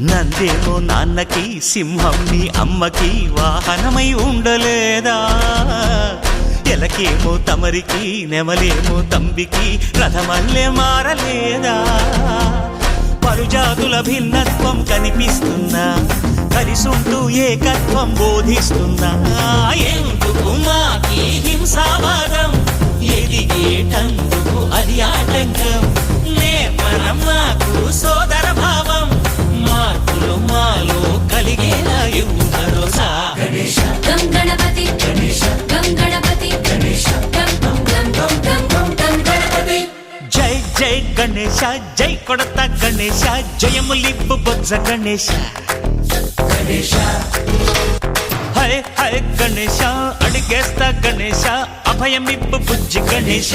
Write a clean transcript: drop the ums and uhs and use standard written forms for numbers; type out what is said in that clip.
నందేమో నాన్నకి సింహం నీ అమ్మకి వాహనమై ఉండలేదా ఎలకేమో తమరికి నెమలేమో తంబికి రథమల్లే మారలేదా పరుజాతుల భిన్నత్వం కనిపిస్తున్నా కలిసుంటూ ఏకత్వం బోధిస్తున్నా ఎందుకు మాకి హింసావాదం ఎదిగేటందుకు అది ఆటంకం నేపరం మాకు సోదర భావం మార్పులు మాలో కలిగేలా ఇవ్వరు గణేశ గం గణపతి గణేశ గం గణపతి గణేశ గం గం గం గం గం గం గణపతి జై జై గణేశ జై కొడత గణేశ జయములిప్పు బొజ్జ గణేశ గణేశ హై హై గణేశ అడిగేస్తా గణేశ అభయమిప్పు బుజ్జి గణేశ